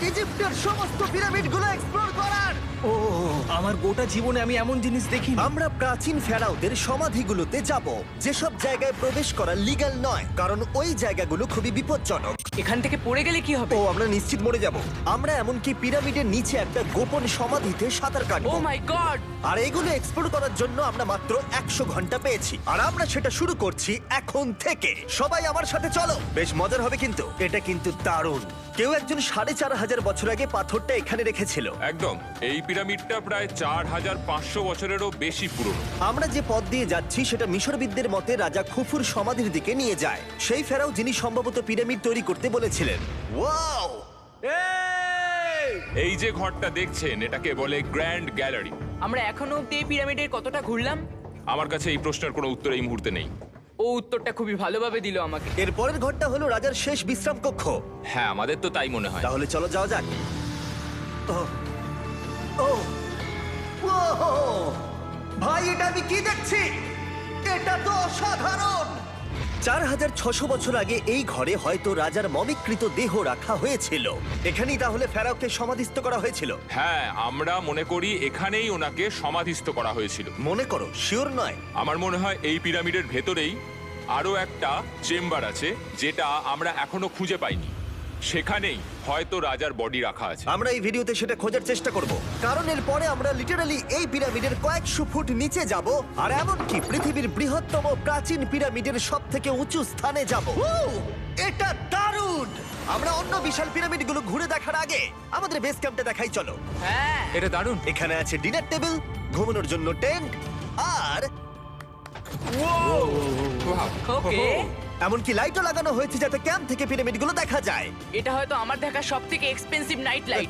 ইজিপ্টের সমস্ত পিরামিডগুলো এক্সপ্লোর করার। ও আমার গোটা জীবনে আমি এমন জিনিস দেখিনি। আমরা প্রাচীন ফেরাওদের সমাধিগুলোতে যাব, যেসব জায়গায় প্রবেশ করা লিগ্যাল নয়, কারণ ওই জায়গাগুলো খুবই বিপজ্জনক। এখান থেকে পড়ে গেলে কি হবে? ও আমরা নিশ্চিত মরে যাব। আমরা এমনকি পিরামিডের নিচে একটা গোপন সমাধিতে সাঁতার ও কাটবো। মাই গড! আর এগুলো এক্সপ্লোর করার জন্য আমরা মাত্র 100 ঘন্টা পেয়েছি, আর আমরা সেটা শুরু করছি এখন থেকে। সবাই আমার সাথে চলো, বেশ মজার হবে কিন্তু। এটা কিন্তু দারুণ। কেউ একজন 4500 বছর আগে পাথরটা এখানে রেখেছিল। একদম, এই পিরামিডটা প্রায় 4500 বছরেরও বেশি পুরনো। আমরা যে পথ দিয়ে যাচ্ছি সেটা মিশরবিদদের মতে রাজা খুফুর সমাধির দিকে নিয়ে যায়, সেই ফেরাও যিনি সম্ভবত পিরামিড তৈরি করতে বলেছিলেন। ওয়াও! এই যে ঘরটা দেখছেন, এটাকে বলে গ্র্যান্ড গ্যালারি। আমরা এখনো অব্দি এই পিরামিডের কতটা ঘুরলাম? আমার কাছে এই প্রশ্নের কোনো উত্তর এই মুহূর্তে নেই। ও উত্তরটা খুবই ভালোভাবে দিল আমাকে। এর পরের ঘরটা হলো রাজার শেষ বিশ্রাম কক্ষ। হ্যাঁ, আমাদের তো তাই মনে হয়। তাহলে চলো যাওয়া যাক। ওহ, ওহ, ওহ! ভাই, এটা আমি কি দেখছি? এটা তো অসাধারণ! 4600 বছর আগে এই ঘরে হয়তো রাজার মমিকৃত দেহ রাখা হয়েছিল। এখানেই তাহলে ফেরাওকে সমাধিস্থ করা হয়েছিল। হ্যাঁ, আমরা মনে করি এখানেই ওনাকে সমাধিস্থ করা হয়েছিল। মনে করো, শিওর নয়। আমার মনে হয় এই পিরামিডের ভেতরেই আরো একটা চেম্বার আছে, যেটা আমরা এখনো খুঁজে পাইনি। সেখানেই হয়তো রাজার বডি রাখা আছে। আমরা এই ভিডিওতে সেটা খোঁজার চেষ্টা করব, কারণ এর পরে আমরা লিটারালি এই পিরামিডের কয়েকশো ফুট নিচে যাব, আর এমনকি পৃথিবীর বৃহত্তম প্রাচীন পিরামিডের সবথেকে উঁচু স্থানে যাব। এটা দারুণ! আমরা অন্য বিশাল পিরামিডগুলো ঘুরে দেখার আগে আমাদের বেস ক্যাম্পটা দেখাই চলো। হ্যাঁ, এটা দারুণ। এখানে আছে ডিনার টেবিল, ঘুমানোর জন্য টেন্ট, আর ওকে। এমনকি লাইটও লাগানো হয়েছে যাতে ক্যাম্প থেকে পিরামিডগুলো দেখা যায়। এটা হয়তো আমার দেখা সবথেকে এক্সপেন্সিভ নাইট লাইট।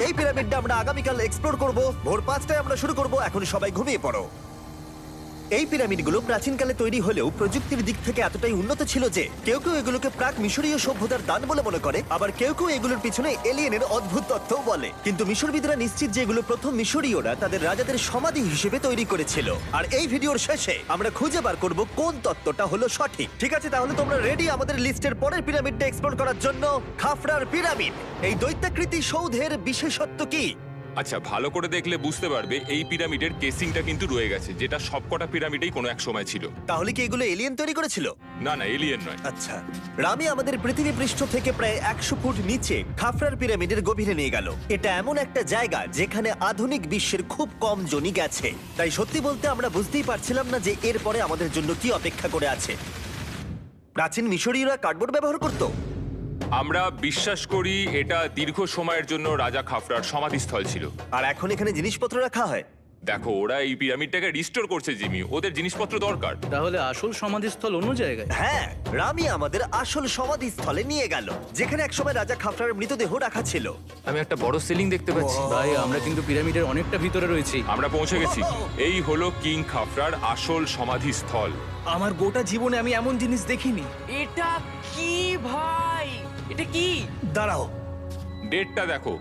এই পিরামিডটা আমরা আগামীকাল এক্সপ্লোর করব। ভোর 5টায় আমরা শুরু করব। এখন সবাই ঘুমিয়ে পড়ো। এই পিরামিডগুলো প্রাচীনকালে তৈরি হলেও প্রযুক্তির দিক থেকে এতটাই উন্নত ছিল যে কেউ কেউ এগুলোকে প্রাক মিশরীয় সভ্যতার দান বলে মনে করে, আবার কেউ কেউ এগুলোর পিছনে এলিয়েনের অদ্ভুত তথ্যও বলে। কিন্তু মিশরবিদরা নিশ্চিত যে এগুলো প্রথম মিশরীয়রা তাদের রাজাদের সমাধি হিসেবে তৈরি করেছিল। আর এই ভিডিওর শেষে আমরা খুঁজে বার করব কোন তত্ত্বটা হলো সঠিক। ঠিক আছে, তাহলে তোমরা রেডি আমাদের লিস্টের পরের পিরামিডটা এক্সপ্লোর করার জন্য? খাফরার পিরামিড। এই দৈত্যাকৃতি সৌধের বিশেষত্ব কি? আচ্ছা, ভালো করে দেখলে বুঝতে পারবে এই পিরামিডের কেসিংটা কিন্তু রয়ে গেছে, যেটা সবকটা পিরামিডেই কোনো এক সময় ছিল। তাহলে কি এগুলো এলিয়েন তৈরি করেছিল? না না, এলিয়েন নয়। আচ্ছা, রামি আমাদের পৃথিবী পৃষ্ঠ থেকে প্রায় 100 ফুট নিচে খাফরার পিরামিডের গভীরে নিয়ে গেল। এটা এমন একটা জায়গা যেখানে আধুনিক বিশ্বের খুব কম জনই গেছে। তাই সত্যি বলতে আমরা বুঝতেই পারছিলাম না যে এরপরে আমাদের জন্য কি অপেক্ষা করে আছে। প্রাচীন মিশরীয়রা কার্ডবোর্ড ব্যবহার করত। আমরা বিশ্বাস করি এটা দীর্ঘ সময়ের জন্য রাজা খাফরার সমাধিস্থল ছিল। আর এখন এখানে জিনিসপত্র রাখা হয়। দেখো, ওরা এই পিরামিডটাকে রিস্টোর করছে জিমি, ওদের জিনিসপত্র দরকার। তাহলে আসল সমাধিস্থল অন্য জায়গায়? হ্যাঁ, রামি আমাদের আসল সমাধিস্থলে নিয়ে গেল, যেখানে একসময় রাজা খাফরার মৃতদেহ রাখা ছিল। আমি একটা বড় সিলিং দেখতে পাচ্ছি। ভাই, আমরা কিন্তু পিরামিডের অনেকটা ভিতরে রয়েছি। আমরা পৌঁছে গেছি। এই হলো কিং খাফরার আসল সমাধিস্থল। আমার গোটা জীবনে আমি এমন জিনিস দেখিনি। এটা কি ভাই? এটা কি? দাঁড়াও, ডেটটা দেখো।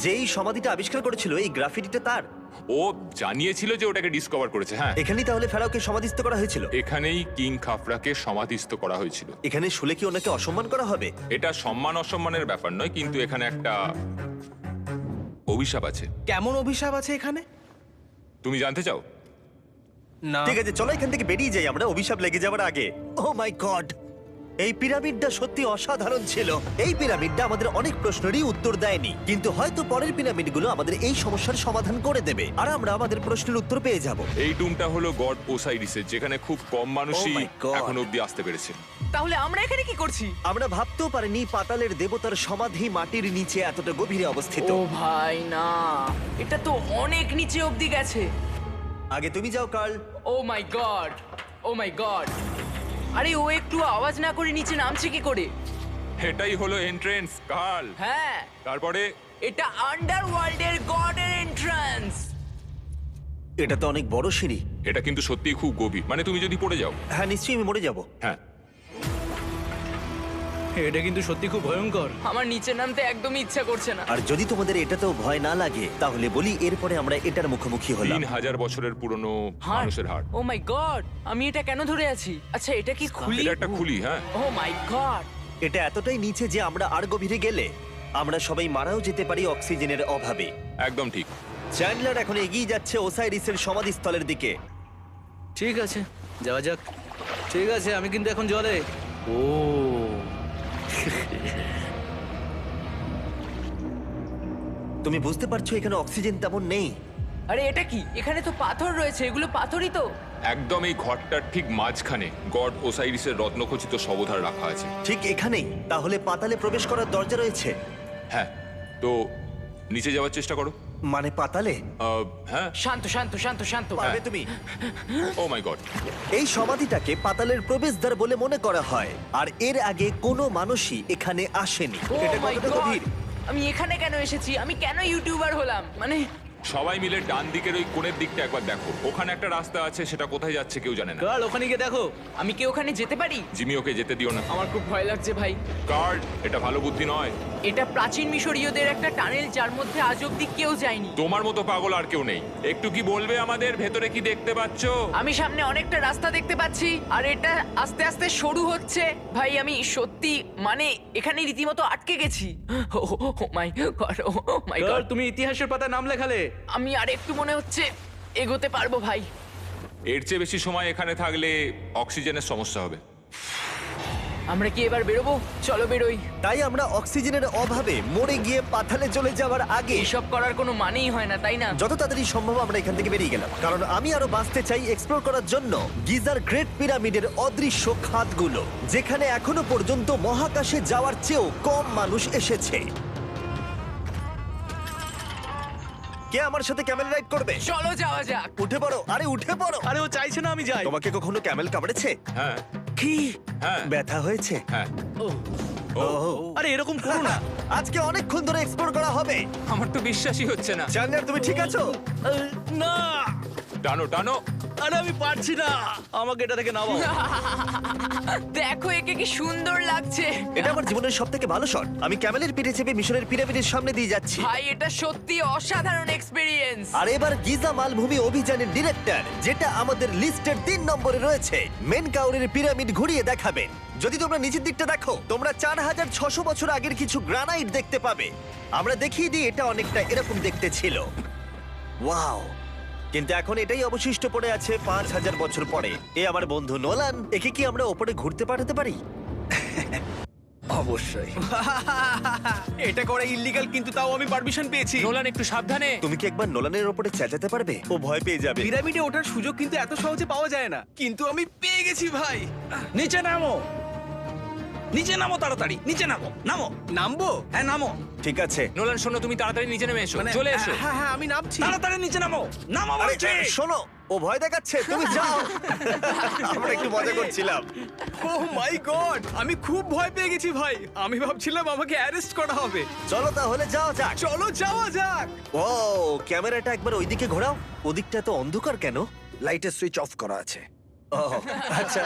যেই সমাধিটা আবিষ্কার করেছিল এই গ্রাফিটিটা তার। ও জানিয়েছিল যে ওটাকে ডিসকভার করেছে। হ্যাঁ, এখানেই তাহলে ফেরাওকে সমাধিস্থ করা হয়েছিল। এখানেই কিং খাফরাকে সমাধিস্থ করা হয়েছিল। এখানে শুলে কি ওনাকে অসম্মান করা হবে? এটা সম্মান অসম্মানের ব্যাপার নয়, কিন্তু এখানে একটা অভিশাপ আছে। কেমন অভিশাপ আছে এখানে? তুমি জানতে চাও? না। ঠিক আছে, চলো এখান থেকে বেরিয়ে যাই আমরা অভিশাপ লেগে যাওয়ার আগে। ও মাই গড, এই পিরামিডটা সত্যি অসাধারণ ছিল। এই পিরামিডটা আমাদের অনেক প্রশ্নেরই উত্তর দেয়নি, কিন্তু হয়তো পরের পিরামিডগুলো আমাদের এই সমস্যার সমাধান করে দেবে, আর আমরা আমাদের প্রশ্নের উত্তর পেয়ে যাব। এই টুমটা হলো গড ওসাইরিসের, যেখানে খুব কম মানুষই Oh my God! এখন অব্দি আসতে পেরেছে। তাহলে আমরা এখানে কি করছি? আমরা ভাবতেও পারিনি পাতালের দেবতার সমাধি মাটির নিচে এতটা গভীরে অবস্থিত। ও ভাই না, এটা তো অনেক নিচে অব্দি গেছে। আগে তুমি যাও কার্ল। ও মাই গড, ও মাই গড! আরে ও একটু আওয়াজ না করে নিচে নামছে কি করে? এটাই হলো এন্ট্রেন্স, কাল। হ্যাঁ, তারপরে এটা আন্ডারওয়ার্ল্ডের গডের এন্ট্রান্স। এটা তো অনেক বড় সিঁড়ি। এটা কিন্তু সত্যিই খুব গভীর, মানে তুমি যদি পড়ে যাও। হ্যাঁ, নিশ্চয়ই আমি মরে যাব। হ্যাঁ, এটা কিন্তু সত্যি খুব ভয়ঙ্কর। আমার নিচে নামতে একদমই ইচ্ছা করছে না। আর যদি তোমাদের এটাতেও ভয় না লাগে তাহলে বলি এরপরে আমরা এটার মুখোমুখি হলাম। 3000 বছরের পুরনো মানুষের হাড়। ও মাই গড, আমি এটা কেন ধরে আছি? আচ্ছা, এটা কি খুলি? এটা একটা খুলি। হ্যাঁ, ও মাই গড! এটা এতটাই নিচে যে আমরা আর গভীরে গেলে আমরা সবাই মারাও যেতে পারি অক্সিজেনের অভাবে। একদম ঠিক। চ্যান্ডলার এখন এগিয়ে যাচ্ছে ওসাইরিসের সমাধিস্থলের দিকে। ঠিক আছে, যাওয়া যাক। ঠিক আছে, আমি কিন্তু এখন জলে। ও তুমি বুঝতে পারছো এখানে অক্সিজেন তেমন নেই। আরে এটা কি? এখানে তো পাথর রয়েছে, এগুলো পাথরই তো। একদম এই ঘরটার ঠিক মাঝখানে গড ওসাইরিসের রত্নখচিত শবধার রাখা আছে। ঠিক এখানেই? তাহলে পাতালে প্রবেশ করার দরজা রয়েছে? হ্যাঁ, তো নিচে যাওয়ার চেষ্টা করো। মানে পাতালে? হ্যাঁ। শান্ত শান্ত শান্ত শান্ত। পারবে তুমি? ও মাই গড। এই সমাধিটাকে পাতালের প্রবেশদ্বার বলে মনে করা হয়, আর এর আগে কোনো মানুষই এখানে আসেনি। Oh এটা my কতটা God! গভীর? আমি এখানে কেন এসেছি? আমি কেন ইউটিউবার হলাম? মানে সবাই মিলে ডান দিকের ওই কোণের দিকটা একবার দেখো। ওখানে একটা রাস্তা আছে, সেটা কোথায় যাচ্ছে কেউ জানে না। কাল ওখানে গিয়ে দেখো। আমি কি ওখানে যেতে পারি? জিমি, ওকে যেতে দিও না। আমার খুব ভয় লাগছে ভাই। কার্ড, এটা ভালো বুদ্ধি নয়। এটা প্রাচীন মিশরীয়দের একটা টানেল যার মধ্যে আজ অব্দি কেউ যায়নি। তোমার মতো পাগল আর কেউ নেই। একটু কি বলবে আমাদের ভেতরে কি দেখতে পাচ্ছো? আমি সামনে অনেকটা রাস্তা দেখতে পাচ্ছি, আর এটা আস্তে আস্তে সরু হচ্ছে। ভাই আমি সত্যি মানে এখানে রীতিমতো আটকে গেছি। ও মাই গড, ও মাই কাল গড। তুমি ইতিহাসের পাতা নাম লেখালে। আমি আর একটু মনে হচ্ছে এগোতে পারবো ভাই। এর চেয়ে বেশি সময় এখানে থাকলে অক্সিজেনের সমস্যা হবে। আমরা কি এবার বেরোবো? চলো বেরোই। তাই আমরা অক্সিজেনের অভাবে মরে গিয়ে পাতালে চলে যাওয়ার আগে এসব করার কোনো মানেই হয় না, তাই না? যত তাড়াতাড়ি সম্ভব আমরা এখান থেকে বেরিয়ে গেলাম, কারণ আমি আরো বাঁচতে চাই এক্সপ্লোর করার জন্য গিজার গ্রেট পিরামিডের অদৃশ্য খাতগুলো, যেখানে এখনো পর্যন্ত মহাকাশে যাওয়ার চেয়েও কম মানুষ এসেছে। কে আমার সাথে ক্যামেল রাইড করবে? চলো যাওয়া যাক। উঠে পড়ো, আরে উঠে পড়ো। আরে ও চাইছে না আমি যাই। তোমাকে কখনো ক্যামেল কামড়েছে? হ্যাঁ কি? হ্যাঁ ব্যথা হয়েছে? হ্যাঁ। আরে এরকম করো না। আজকে অনেকক্ষণ ধরে এক্সপ্লোর করা হবে। আমার তো বিশ্বাসই হচ্ছে না। জানলার তুমি ঠিক আছো? না, টানো টানো। আরে আমি পারছি না, আমাকে এটা থেকে নামাও। দেখো একে কি সুন্দর লাগছে। এটা আমার জীবনের সব থেকে ভালো শট। আমি ক্যামেলের পিঠে চেপে মিশরের পিরামিডের সামনে দিয়ে যাচ্ছি। ভাই এটা সত্যি অসাধারণ এক্সপেরিয়েন্স। আর এবার গিজা মালভূমি অভিযানের ডিরেক্টর, যেটা আমাদের লিস্টের 3 নম্বরে রয়েছে, মেন কাউরের পিরামিড ঘুরিয়ে দেখাবেন। যদি তোমরা নিচের দিকটা দেখো, তোমরা 4600 বছর আগের কিছু গ্রানাইট দেখতে পাবে। আমরা দেখিয়ে দিই, এটা অনেকটা এরকম দেখতে ছিল। ওয়াও! কিন্তু এখন এটাই অবশিষ্ট পড়ে আছে 5000 বছর পরে। এ আমার বন্ধু নোলান, একে কি আমরা ওপরে ঘুরতে পাঠাতে পারি? অবশ্যই। এটা করা ইল্লিগাল, কিন্তু তাও আমি পারমিশন পেয়েছি। নোলান একটু সাবধানে। তুমি কি একবার নোলানের ওপরে চেঁচাতে পারবে? ও ভয় পেয়ে যাবে। পিরামিডে ওঠার সুযোগ কিন্তু এত সহজে পাওয়া যায় না, কিন্তু আমি পেয়ে গেছি ভাই। নিচে নামো, নিচে নামো, তাড়াতাড়ি নিচে নামো। নামো, নামবো? হ্যাঁ নামো, ঠিক আছে। নোলান শোনো, তুমি তাড়াতাড়ি নিচে নেমে এসো। চলে এসো। হ্যাঁ হ্যাঁ আমি নামছি। তাড়াতাড়ি নিচে নামো। নামো আরে বলছি। শোনো, ও ভয় দেখাচ্ছে, তুমি যাও। আমরা একটু মজা করছিলাম। ও মাই গড, আমি খুব ভয় পেয়ে গেছি ভাই। আমি ভাবছিলাম আমাকে অ্যারেস্ট করা হবে। চলো তাহলে যাও যাক। চলো যাওয়া যাক। ও, ক্যামেরাটা একবার ওইদিকে ঘোরাও। ওদিকটা তো অন্ধকার কেন? লাইটের সুইচ অফ করা আছে। ও আচ্ছা,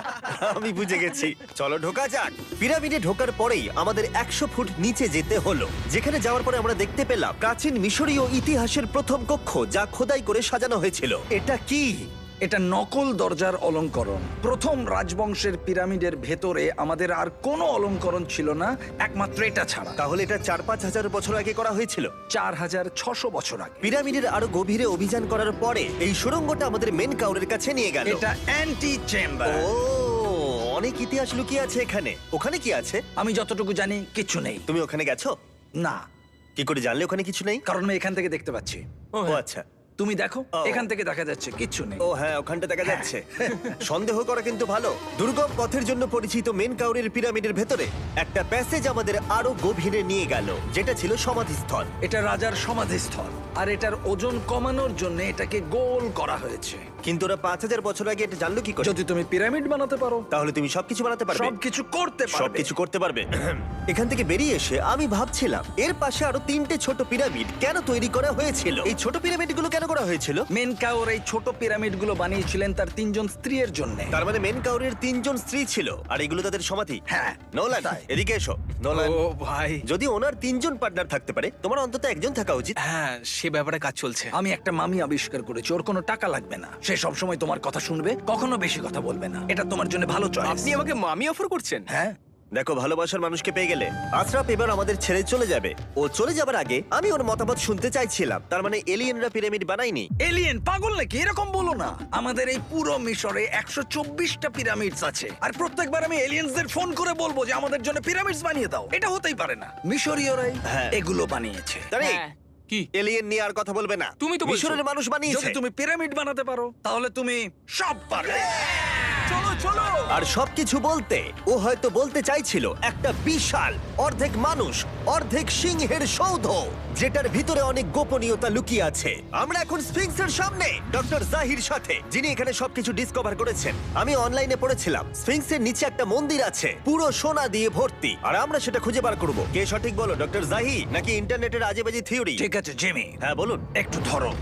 আমি বুঝে গেছি। চলো ঢোকা যাক। পিরামিডে ঢোকার পরেই আমাদের 100 ফুট নিচে যেতে হলো, যেখানে যাওয়ার পরে আমরা দেখতে পেলাম প্রাচীন মিশরীয় ইতিহাসের প্রথম কক্ষ, যা খোদাই করে সাজানো হয়েছিল। এটা কি? এটা নকল দরজার অলঙ্করণ। প্রথম রাজবংশের পিরামিডের ভেতরে আমাদের আর কোনো অলঙ্করণ ছিল না, একমাত্র এটা ছাড়া। তাহলে এটা 4-5 হাজার বছর আগে করা হয়েছিল। 4600 বছর আগে। পিরামিডের আরো গভীরে অভিযান করার পরে এই সুড়ঙ্গটা আমাদের মেন কাউরের কাছে নিয়ে গেল। এটা অ্যান্টি চেম্বার। ও, অনেক ইতিহাস লুকিয়ে আছে এখানে। ওখানে কি আছে? আমি যতটুকু জানি কিছু নেই। তুমি ওখানে গেছো? না, কি করে জানলে ওখানে কিছু নেই? কারণ আমি এখান থেকে দেখতে পাচ্ছি। ও আচ্ছা। তুমি দেখো, ও। এখান থেকে দেখা যাচ্ছে কিচ্ছু নেই। ও হ্যাঁ, ওখানটা দেখা যাচ্ছে। সন্দেহ করা কিন্তু ভালো। দুর্গম পথের জন্য পরিচিত মেন কাউরের পিরামিডের ভেতরে একটা প্যাসেজ আমাদের আরো গভীরে নিয়ে গেল, যেটা ছিল সমাধিস্থল। এটা রাজার সমাধিস্থল, আর এটার ওজন কমানোর জন্য এটাকে গোল করা হয়েছে। কিন্তু ওরা 5000 বছর আগে এটা জানলো কি করে? যদি তুমি পিরামিড বানাতে পারো, তাহলে তুমি সবকিছু বানাতে পারবে? সবকিছু করতে পারবে। সবকিছু করতে পারবে। এখান থেকে বেরিয়ে এসে আমি ভাবছিলাম, এর পাশে আরো 3টে ছোট পিরামিড কেন তৈরি করা হয়েছিল? এই ছোট পিরামিডগুলো কেন করা হয়েছিল? মেনকাওর এই ছোট পিরামিডগুলো বানিয়েছিলেন তার 3 জন স্ত্রীর জন্য। তার মানে মেন কাউরের 3 জন স্ত্রী ছিল, আর এগুলো তাদের সমাধি। হ্যাঁ, নোলান, এদিকে এসো। নোলান, ও ভাই, যদি ওনার 3 জন পার্টনার থাকতে পারে, তোমার অন্তত একজন থাকা উচিত। হ্যাঁ সে ব্যাপারে কাজ চলছে। আমি একটা মামি আবিষ্কার করেছি, ওর কোনো টাকা লাগবে না। সে সব সময় তোমার কথা শুনবে, কখনো বেশি কথা বলবে না। এটা তোমার জন্য ভালো চয়েস। আপনি আমাকে মামি অফার করছেন? হ্যাঁ, দেখো, ভালোবাসার মানুষকে পেয়ে গেলে। আশরাফ এবার আমাদের ছেড়ে চলে যাবে। ও চলে যাবার আগে আমি ওর মতামত শুনতে চাইছিলাম। তার মানে এলিয়েনরা পিরামিড বানায়নি? এলিয়েন পাগল নাকি? এরকম বলো না। আমাদের এই পুরো মিশরে 124টা পিরামিডস আছে, আর প্রত্যেকবার আমি এলিয়েন্সদের ফোন করে বলবো যে আমাদের জন্য পিরামিডস বানিয়ে দাও। এটা হতেই পারে না। মিশরীয়রাই হ্যাঁ। এগুলো বানিয়েছে। তারে হ্যাঁ। কি? এলিয়েন নিয়ে আর কথা বলবে না। তুমি তো বলছো। মিশরের মানুষ বানিয়েছে। যদি তুমি পিরামিড বানাতে পারো তাহলে তুমি সব পারবে। চলো চলো। আর সবকিছু বলতে ও হয়তো বলতে চাইছিল একটা বিশাল অর্ধেক মানুষ অর্ধেক সিংহের সৌধ, যেটার ভিতরে অনেক গোপনীয়তা লুকিয়ে আছে। আমরা এখন স্ফিংসের সামনে ডক্টর জাহির সাথে, যিনি এখানে সবকিছু ডিসকভার করেছেন। আমি অনলাইনে পড়েছিলাম স্ফিংসের নিচে একটা মন্দির আছে পুরো সোনা দিয়ে ভর্তি, আর আমরা সেটা খুঁজে বার করব। কে সঠিক বলো, ডক্টর জাহি নাকি ইন্টারনেটের আজেবাজি থিওরি? ঠিক আছে জিমি, হ্যাঁ বলুন। একটু ধরো।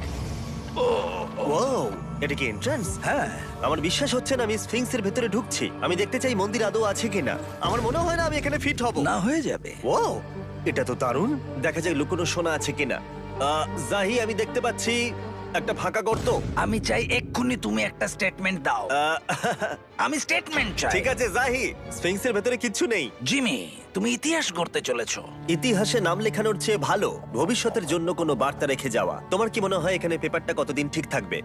ওয়াও, এটা কি এন্ট্রান্স? হ্যাঁ, আমার বিশ্বাস হচ্ছে না আমি স্ফিংসের ভেতরে ঢুকছি। আমি দেখতে চাই মন্দির আদৌ আছে কিনা। আমার মনে হয় না আমি এখানে ফিট হব। না হয়ে যাবে। ও, এটা তো দারুণ। দেখা যাক লুকোনো সোনা আছে কিনা। জাহি, আমি দেখতে পাচ্ছি একটা ফাঁকা গর্ত। আমি চাই এক্ষুনি তুমি একটা স্টেটমেন্ট দাও। আহ, আমি স্টেটমেন্ট চাই। ঠিক আছে জাহি, স্ফিংসের ভেতরে কিচ্ছু নেই। জিমি, তুমি ইতিহাস গড়তে চলেছো। ইতিহাসে নাম লেখানোর চেয়ে ভালো ভবিষ্যতের জন্য কোনো বার্তা রেখে যাওয়া। তোমার কি মনে হয় এখানে পেপারটা কতদিন ঠিক থাকবে?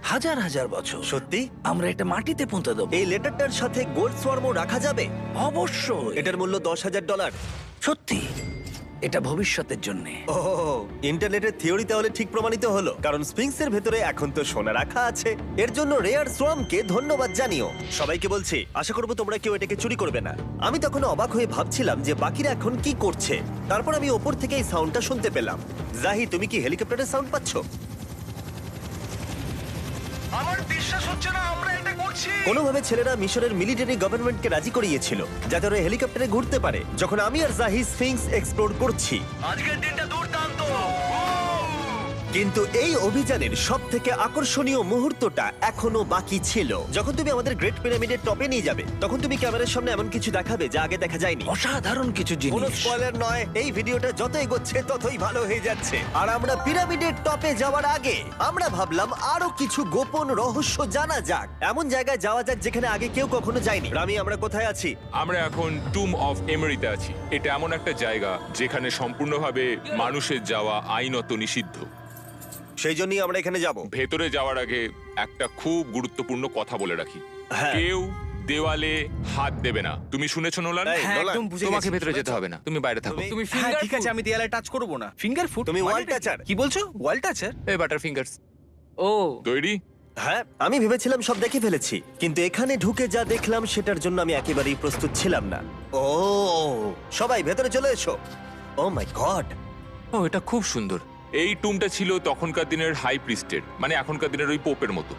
হাজার হাজার বছর। সত্যি? আমরা এটা মাটিতে পুঁতে দেবো। এই লেটারটার সাথে গোল্ড সোয়ার্মও রাখা যাবে? অবশ্যই। এটার মূল্য $10,000। সত্যি, এটা ভবিষ্যতের জন্য। ও, ইন্টারনেটের থিওরি তাহলে ঠিক প্রমাণিত হলো, কারণ স্ফিংসের ভেতরে এখন তো সোনা রাখা আছে। এর জন্য রেয়ার সোয়ামকে ধন্যবাদ জানিও। সবাইকে বলছি, আশা করবো তোমরা কেউ এটাকে চুরি করবে না। আমি তখন অবাক হয়ে ভাবছিলাম যে বাকিরা এখন কি করছে। তারপর আমি ওপর থেকে এই সাউন্ডটা শুনতে পেলাম। জাহি, তুমি কি হেলিকপ্টারের সাউন্ড পাচ্ছ? আমার বিশ্বাস হচ্ছে না আমরা এটা করছি। কোনোভাবে ছেলেরা মিশরের মিলিটারি গভর্নমেন্টকে রাজি করিয়েছিল যাতে ওরা হেলিকপ্টারে ঘুরতে পারে যখন আমি আর জাহি স্ফিংস এক্সপ্লোর করছি। আজকের দিনটা দুর্দান্ত। কিন্তু এই অভিযানের সব থেকে আকর্ষণীয় মুহূর্তটা এখনো বাকি ছিল। যখন তুমি আমাদের গ্রেট পিরামিডের টপে নিয়ে যাবে তখন তুমি ক্যামেরার সামনে এমন কিছু দেখাবে যা আগে দেখা যায়নি। অসাধারণ কিছু কোনো জিনিস। স্পয়লার নয়, এই ভিডিওটা যত এগোচ্ছে ততই ভালো হয়ে যাচ্ছে। আর আমরা পিরামিডের টপে যাওয়ার আগে আমরা ভাবলাম আরো কিছু গোপন রহস্য জানা যাক। এমন জায়গায় যাওয়া যাক যেখানে আগে কেউ কখনো যায়নি। রামি, আমরা কোথায় আছি? আমরা এখন টুম অফ এমেরিতে আছি। এটা এমন একটা জায়গা যেখানে সম্পূর্ণভাবে মানুষের যাওয়া আইনত নিষিদ্ধ। সেই জন্যই আমরা এখানে যাব। ভেতরে যাওয়ার আগে একটা খুব গুরুত্বপূর্ণ কথা বলে রাখি, হ্যাঁ। কেউ দেওয়ালে হাত দেবে না। তুমি শুনেছো নোলান? এই, হ্যাঁ, নোলান, একদম বুঝে তোমাকে গেছি। ভেতরে যেতে হবে না, তুমি বাইরে থাকো। তুমি- তুমি হ্যাঁ, ফিঙ্গার ঠিক ঠিক আছে, আছে, আমি দেয়ালে টাচ করব না। Finger foot? তুমি wall toucher। কি বলছো? ওয়াল টাচার? এই বাটার ফিঙ্গারস। ও, তৈরি? হ্যাঁ, আমি ভেবেছিলাম সব দেখে ফেলেছি, কিন্তু এখানে ঢুকে যা দেখলাম সেটার জন্য আমি একেবারেই প্রস্তুত ছিলাম না। ও, সবাই ভেতরে চলে এসো। ও মাই গড, ও, এটা খুব সুন্দর। এই টুমটা ছিল তখনকার দিনের হাই প্রিস্টের, মানে এখনকার দিনের ওই পোপের মতো।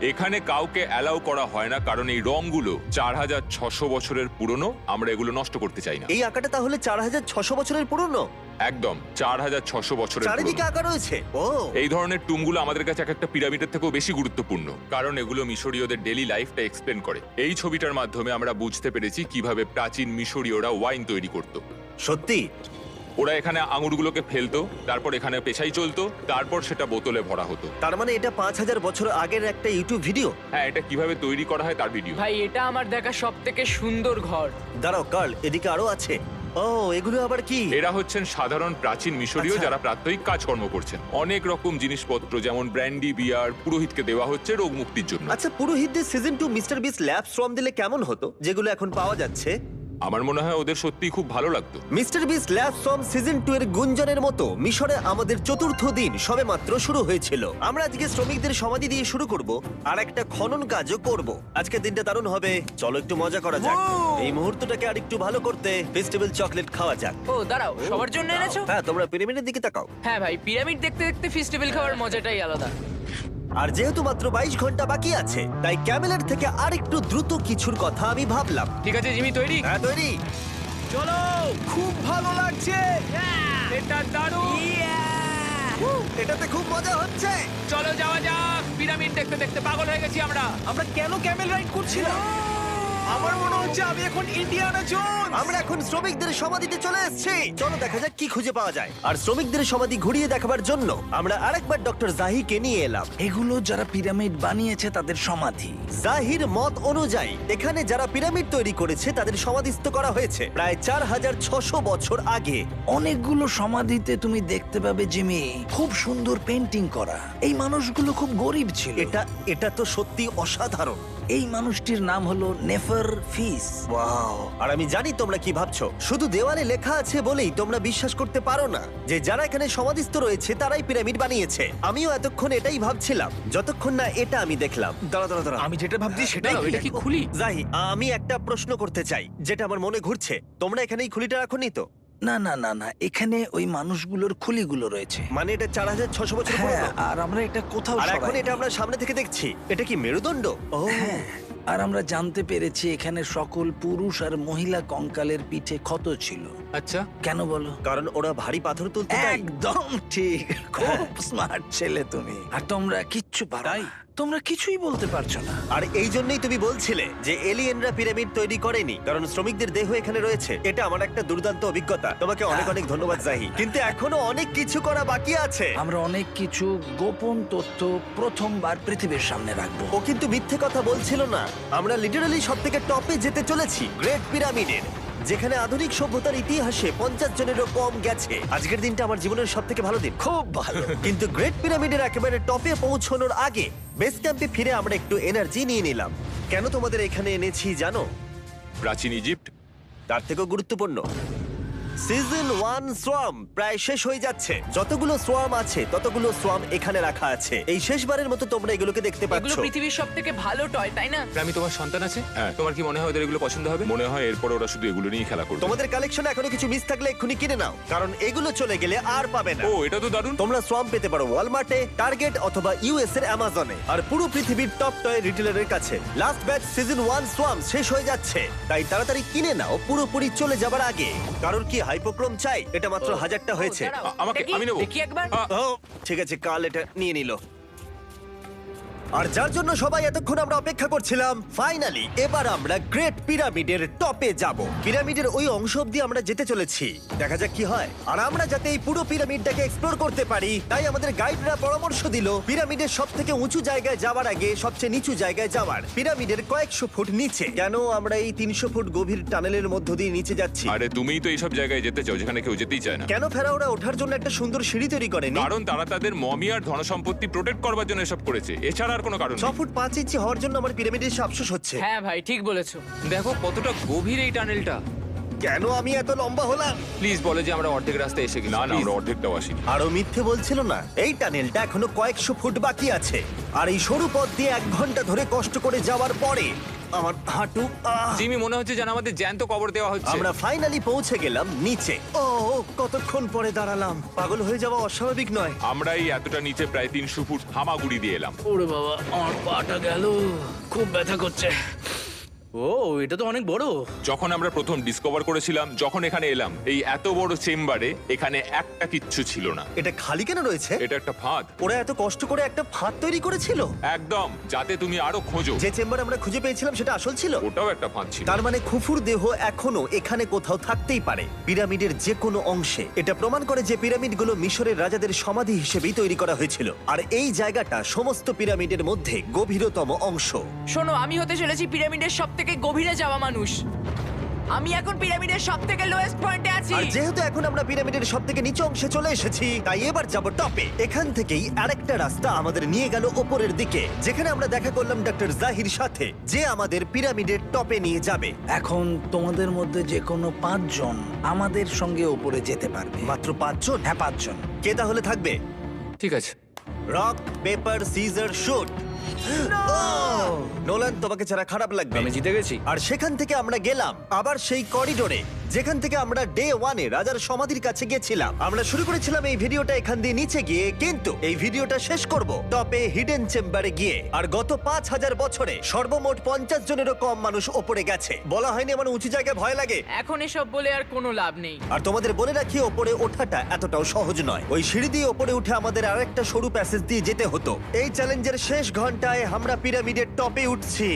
এখানে কাউকে অ্যালাউ করা হয় না কারণ এই রংগুলো 4600 বছরের পুরনো। আমরা এগুলো নষ্ট করতে চাই না। এই আঁকাটা তাহলে 4600 বছরের পুরনো? একদম 4600 বছরের চারিদিকে পুরনো। আঁকা রয়েছে। ও, এই ধরনের টুমগুলো আমাদের কাছে এক একটা পিরামিডের থেকেও বেশি গুরুত্বপূর্ণ, কারণ এগুলো মিশরীয়দের ডেইলি লাইফটা এক্সপ্লেন করে। এই ছবিটার মাধ্যমে আমরা বুঝতে পেরেছি কিভাবে প্রাচীন মিশরীয়রা ওয়াইন তৈরি করত। সত্যি? ওরা এখানে আঙুরগুলোকে ফেলতো, তারপর এখানে পেশাই চলতো, তারপর সেটা বোতলে ভরা হতো। তার মানে এটা 5000 বছর আগের একটা ইউটিউব ভিডিও? হ্যাঁ, এটা কিভাবে তৈরি করা হয় তার ভিডিও। ভাই এটা আমার দেখা সব থেকে সুন্দর ঘর। দাঁড়াও কার্ল, এদিকে আরো আছে। ও, এগুলো আবার কি? এরা হচ্ছেন সাধারণ প্রাচীন মিশরীয় আচ্ছা। যারা প্রাত্যহিক কাজকর্ম করছেন। অনেক রকম জিনিসপত্র যেমন ব্র্যান্ডি, বিয়ার পুরোহিতকে দেওয়া হচ্ছে রোগ মুক্তির জন্য। আচ্ছা, পুরোহিতদের সিজন 2 মিস্টার বিস ল্যাব শ্রম দিলে কেমন হতো, যেগুলো এখন পাওয়া যাচ্ছে? আমার মনে হয় ওদের সত্যিই খুব ভালো লাগতো। মিস্টার বিস ল্যাব শ্রম সিজন 2 এর গুঞ্জনের মতো মিশরে আমাদের চতুর্থ দিন সবেমাত্র শুরু হয়েছিল। আমরা আজকে শ্রমিকদের সমাধি দিয়ে শুরু করব আর একটা খনন কাজও করব। আজকের দিনটা দারুণ হবে, চলো একটু মজা করা যাক। এই মুহূর্তটাকে আর একটু ভালো করতে ফেস্টিভ্যাল চকলেট খাওয়া যাক। ও দাঁড়াও, সবার জন্য এনেছো? হ্যাঁ, তোমরা পিরামিডের দিকে তাকাও। হ্যাঁ ভাই, পিরামিড দেখতে দেখতে ফেস্টিভ্যাল খাওয়ার মজাটাই আলাদা। আর যেহেতু মাত্র 22 ঘন্টা বাকি আছে তাই ক্যামেলের থেকে আরেকটু দ্রুত কিছুর কথা আমি ভাবলাম। ঠিক আছে জিমি, তৈরি? হ্যাঁ, তৈরি। চলো, খুব ভালো লাগছে। এটা দারুণ। এটাতে খুব মজা হচ্ছে। চলো যাওয়া যাক। পিরামিড দেখতে দেখতে পাগল হয়ে গেছি আমরা। আমরা কেন ক্যামেল রাইড করছিলাম? আমার মনে হচ্ছে আমি এখন ইন্ডিয়ানা জোনস। আমরা এখন শ্রমিকদের সমাধিতে চলে এসেছি। চলো দেখা যাক কি খুঁজে পাওয়া যায়। আর শ্রমিকদের সমাধি ঘুরিয়ে দেখাবার জন্য আমরা আরেকবার ডক্টর জাহিকে নিয়ে এলাম। এগুলো যারা পিরামিড বানিয়েছে তাদের সমাধি। জাহির মত অনুযায়ী এখানে যারা পিরামিড তৈরি করেছে তাদের সমাধিস্থ করা হয়েছে প্রায় 4600 বছর আগে। অনেকগুলো সমাধিতে তুমি দেখতে পাবে জিমি খুব সুন্দর পেন্টিং করা। এই মানুষগুলো খুব গরিব ছিল। এটা তো সত্যি অসাধারণ। এই মানুষটির নাম হলো নেফার ফিস। ওয়াও! আর আমি জানি তোমরা কি ভাবছো। শুধু দেওয়ালে লেখা আছে বলেই তোমরা বিশ্বাস করতে পারো না যে যারা এখানে সমাধিস্থ রয়েছে তারাই পিরামিড বানিয়েছে। আমিও এতক্ষণ এটাই ভাবছিলাম যতক্ষণ না এটা আমি দেখলাম। দাঁড়া। আমি যেটা ভাবছি সেটাই দাঁড়াও, এটা কি খুলি? জাহি, আমি একটা প্রশ্ন করতে চাই যেটা আমার মনে ঘুরছে। তোমরা এখানে এই খুলিটা রাখোনি তো? না না না না, এখানে ওই মানুষগুলোর খুলিগুলো রয়েছে। মানে এটা 4600 বছর হ্যাঁ, পুরনো। আর আমরা এটা কোথাও আর এখন সরাইনি। এটা আমরা সামনে থেকে দেখছি। এটা কি মেরুদণ্ড? ও হ্যাঁ, আর আমরা জানতে পেরেছি এখানে সকল পুরুষ আর মহিলা কঙ্কালের পিঠে ক্ষত ছিল। আচ্ছা, কেন বলো? কারণ ওরা ভারী পাথর তুলতে তাই। একদম ঠিক, খুব স্মার্ট ছেলে তুমি। আর তোমরা কিচ্ছু পারো না। তোমরা কিছুই বলতে পারছো না। আর এই জন্যই তুমি বলছিলে যে এলিয়েনরা পিরামিড তৈরি করেনি, কারণ শ্রমিকদের দেহ এখানে রয়েছে। এটা আমার একটা দুর্দান্ত অভিজ্ঞতা। তোমাকে অনেক অনেক ধন্যবাদ জাহি। কিন্তু এখনো অনেক কিছু করা বাকি আছে। আমরা অনেক কিছু গোপন তথ্য প্রথমবার পৃথিবীর সামনে রাখবো। ও কিন্তু মিথ্যে কথা বলছিল না। আমরা লিটারালি সব থেকে টপে যেতে চলেছি, গ্রেট পিরামিডের, যেখানে আধুনিক সভ্যতার ইতিহাসে 50 জনেরও কম গেছে। আজকের দিনটা আমার জীবনের সব থেকে ভালো দিন। খুব ভালো। কিন্তু গ্রেট পিরামিডের একেবারে টপে পৌঁছানোর আগে বেস ক্যাম্পে ফিরে আমরা একটু এনার্জি নিয়ে নিলাম। কেন তোমাদের এখানে এনেছি জানো? প্রাচীন ইজিপ্ট। তার থেকেও গুরুত্বপূর্ণ, সিজন 1 সোয়াম প্রায় শেষ হয়ে যাচ্ছে। যতগুলো সোয়াম আছে ততগুলো সোয়াম এখানে রাখা আছে। এই শেষবারের মতো তোমরা এগুলোকে দেখতে এগুলো পাচ্ছ। পৃথিবীর সব থেকে ভালো টয়, তাই না? আমি তোমার সন্তান আছে? হ্যাঁ। তোমার কি মনে হয় ওদের এগুলো পছন্দ হবে? মনে হয় এরপর ওরা শুধু এগুলো নিয়ে খেলা করবে। তোমাদের কালেকশনে এখনো কিছু মিস থাকলে এক্ষুনি কিনে নাও, কারণ এগুলো চলে গেলে আর পাবে না। ও, এটা তো দারুণ। তোমরা সোয়াম পেতে পারো ওয়ালমার্টে, টার্গেট অথবা ইউএস এর অ্যামাজনে, আর পুরো পৃথিবীর টপ টয় রিটেলারের কাছে। লাস্ট ব্যাচ সিজন 1 সোয়াম শেষ হয়ে যাচ্ছে, তাই তাড়াতাড়ি কিনে নাও পুরোপুরি চলে যাবার আগে। কারণ কি হাইপোক্রোম চাই? এটা মাত্র 1000টা হয়েছে। ও, দাঁড়াও, আমাকে- দেখি, আমি নেবো। দেখি একবার। ও ঠিক আছে, কাল এটা নিয়ে নিল। আর যার জন্য সবাই এতক্ষণ আমরা অপেক্ষা করছিলাম, ফাইনালি এবার আমরা গ্রেট পিরামিডের টপে যাব। পিরামিডের ওই অংশ অব্দি আমরা যেতে চলেছি, দেখা যাক কি হয়। আর আমরা যাতে এই পুরো পিরামিডটাকে এক্সপ্লোর করতে পারি, তাই আমাদের গাইডরা পরামর্শ দিল পিরামিডের সব থেকে উঁচু জায়গায় যাওয়ার আগে সবচেয়ে নিচু জায়গায় যাওয়ার, পিরামিডের কয়েকশো ফুট নিচে। কেন আমরা এই 300 ফুট গভীর টানেলের মধ্য দিয়ে নিচে যাচ্ছি? আরে তুমিই তো এইসব জায়গায় যেতে চাও যেখানে কেউ যেতেই চায় না। কেন ফেরাওরা ওঠার জন্য একটা সুন্দর সিঁড়ি তৈরি করেনি? কারণ তারা তাদের মমি আর ধনসম্পত্তি প্রোটেক্ট করবার জন্য এসব করেছে, এছাড়া আর কোনো কারণ 6 নেই। ফুট 5 ইঞ্চি হওয়ার জন্য আমার পিরামিডের এসে আফসোস হচ্ছে। হ্যাঁ ভাই, ঠিক বলেছো। দেখো কতটা গভীর এই টানেলটা। কেন আমি এত লম্বা হলাম? প্লিজ বলে যে আমরা অর্ধেক রাস্তায় এসে গেছি। না না, Please। আমরা অর্ধেকটাও আসিনি। আরো মিথ্যে বলছিল না। এই টানেলটা এখনো কয়েকশো ফুট বাকি আছে, আর এই সরু পথ দিয়ে 1 ঘন্টা ধরে কষ্ট করে যাওয়ার পরে আমার হাঁটু জিমি, মনে হচ্ছে যেন আমাদের জ্যান্ত কবর দেওয়া হচ্ছে। আমরা ফাইনালি পৌঁছে গেলাম নিচে। ও কতক্ষণ পরে দাঁড়ালাম, পাগল হয়ে যাওয়া অস্বাভাবিক নয়। আমরা এই এতটা নিচে প্রায় 300 ফুট হামাগুড়ি দিয়ে এলাম। ওরে বাবা, আমার পাটা গেল, খুব ব্যথা করছে। ও, এটা তো অনেক বড়। যখন আমরা প্রথম ডিসকভার করেছিলাম, যখন এখানে এলাম, এই এত বড় চেম্বারে এখানে একটা কিচ্ছু ছিল না। এটা খালি কেন রয়েছে? এটা একটা ফাঁদ। ওরা এত কষ্ট করে একটা ফাঁদ তৈরি করেছিল। একদম, যাতে তুমি আরো খোঁজো। যে চেম্বার আমরা খুঁজে পেয়েছিলাম সেটা আসল ছিল। ওটাও একটা ফাঁদ ছিল। তার মানে খুফুর দেহ এখনো এখানে কোথাও থাকতেই পারে, পিরামিডের যে কোনো অংশে। এটা প্রমাণ করে যে পিরামিডগুলো মিশরের রাজাদের সমাধি হিসেবেই তৈরি করা হয়েছিল, আর এই জায়গাটা সমস্ত পিরামিডের মধ্যে গভীরতম অংশ। শোনো, আমি হতে চলেছি পিরামিডের সব থেকে গভীরে যাওয়া মানুষ। আমি এখন পিরামিডের সব থেকে লোয়েস্ট পয়েন্টে আছি। আর যেহেতু এখন আমরা পিরামিডের সব থেকে নিচু অংশে চলে এসেছি, তাই এবার যাব টপে। এখান থেকেই আরেকটা রাস্তা আমাদের নিয়ে গেল ওপরের দিকে, যেখানে আমরা দেখা করলাম ডক্টর জাহির সাথে, যে আমাদের পিরামিডের টপে নিয়ে যাবে। এখন তোমাদের মধ্যে যে কোনো 5 জন আমাদের সঙ্গে ওপরে যেতে পারবে। মাত্র 5 জন? হ্যাঁ, 5 জন। কে তাহলে থাকবে? ঠিক আছে। Rock paper scissor shoot. Nolan, তোমাকে ছাড়া খারাপ লাগবে। আমি জিতে গেছি। আর সেখান থেকে আমরা গেলাম আবার সেই করিডোরে, যেখান থেকে আমরা ডে 1-এ রাজার সমাধির কাছে গেছিলাম। আমরা শুরু করেছিলাম এই ভিডিওটা এখান দিয়ে নিচে গিয়ে, কিন্তু এই ভিডিওটা শেষ করব টপে হিডেন চেম্বারে গিয়ে। আর গত 5000 বছরে সর্বমোট 50 জনেরও কম মানুষ ওপরে গেছে। বলা হয়নি আমার উঁচু জায়গায় ভয় লাগে? এখন এসব বলে আর কোনো লাভ নেই। আর তোমাদের বলে রাখি, ওপরে ওঠাটা এতটাও সহজ নয়। ওই সিঁড়ি দিয়ে ওপরে উঠে আমাদের আরেকটা সরু প্যাসেজ দিয়ে যেতে হতো। এই চ্যালেঞ্জের শেষ ঘন্টায় আমরা পিরামিডের টপে উঠছি।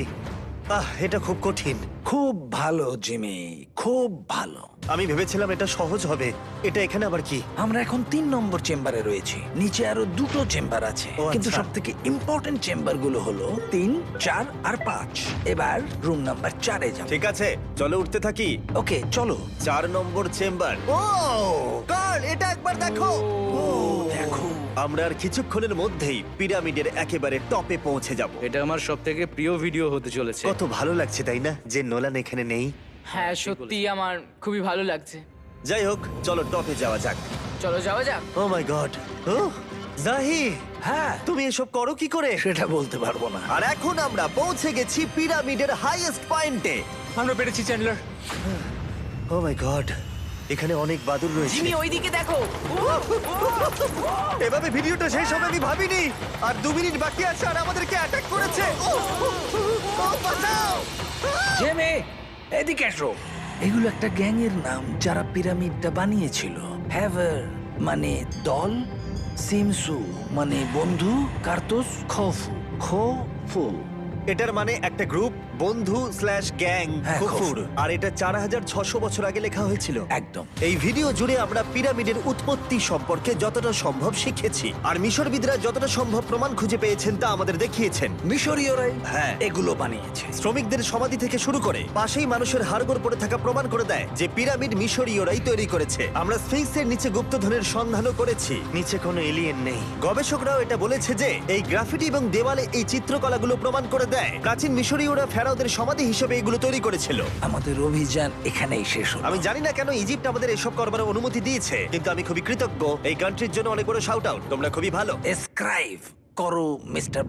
এটা খুব কঠিন। খুব ভালো জিমি, খুব ভালো। আমি ভেবেছিলাম এটা সহজ হবে। এটা এখানে আবার কি? আমরা এখন 3 নম্বর চেম্বারে রয়েছি। নিচে আরো 2টো চেম্বার আছে, ও, কিন্তু আচ্ছা। সব থেকে ইম্পর্টেন্ট চেম্বার গুলো হলো 3, 4 আর 5। এবার রুম নাম্বার 4-এ যাব। ঠিক আছে, চলো উঠতে থাকি। ওকে চলো। 4 নম্বর চেম্বার। ও কার্ল, এটা একবার দেখো। দেখো, আমরা আর কিছুক্ষণের মধ্যেই পিরামিডের একেবারে টপে পৌঁছে যাব। এটা আমার সব থেকে প্রিয় ভিডিও হতে চলেছে। কত ভালো লাগছে তাই না, যে নোলান এখানে নেই। হ্যাঁ সত্যি আমার খুবই ভালো লাগছে। যাই হোক, চলো টপে যাওয়া যাক। চলো যাওয়া যাক। ও মাই গড, ও জাহি, হ্যাঁ তুমি এসব করো কি করে? সেটা বলতে পারবো না। আর এখন আমরা পৌঁছে গেছি পিরামিডের হাইয়েস্ট পয়েন্টে। আমরা পেরেছি চ্যান্ডলার। ও মাই গড, এখানে অনেক বাদুড় রয়েছে। জিমি ওইদিকে দেখো। এভাবে ভিডিওটা শেষ হবে আমি ভাবিনি। আর 2 মিনিট বাকি আছে আর আমাদেরকে অ্যাটাক করেছে। ও বাঁচাও! জেমে, এদিকে এসো। এগুলো একটা গ্যাং এর নাম যারা পিরামিডটা বানিয়েছিল। হ্যাভার মানে দল, সিমসু মানে বন্ধু, কার্তুস খোফু। এটার মানে একটা গ্রুপ, বন্ধু স্ল্যাশ গ্যাং, হ্যাঁ, কুকুর। আর এটা 4600 বছর আগে লেখা হয়েছিল। একদম। এই ভিডিও জুড়ে আমরা পিরামিডের উৎপত্তি সম্পর্কে যতটা সম্ভব শিখেছি, আর মিশরবিদরা যতটা সম্ভব প্রমাণ খুঁজে পেয়েছেন তা আমাদের দেখিয়েছেন। মিশরীয়রাই হ্যাঁ। এগুলো বানিয়েছে। শ্রমিকদের সমাধি থেকে শুরু করে পাশেই মানুষের হাড়গোড় পড়ে থাকা প্রমাণ করে দেয় যে পিরামিড মিশরীয়রাই তৈরি করেছে। আমরা স্ফিংসের নিচে গুপ্তধনের সন্ধানও করেছি, নিচে কোনো এলিয়েন নেই। গবেষকরাও এটা বলেছে যে এই গ্রাফিটি এবং দেওয়ালে এই চিত্রকলাগুলো প্রমাণ করে দেয় প্রাচীন মিশরীয়রা ফেরাওদের সমাধি হিসেবে এগুলো তৈরি করেছিল। আমাদের অভিযান এখানেই শেষ হলো। আমি জানি না কেন ইজিপ্ট আমাদের এসব করবার অনুমতি দিয়েছে, কিন্তু আমি খুবই কৃতজ্ঞ। এই কান্ট্রির জন্য অনেক বড় শাউট আউট, তোমরা খুবই ভালো। এসক্রাইব করো মিস্টার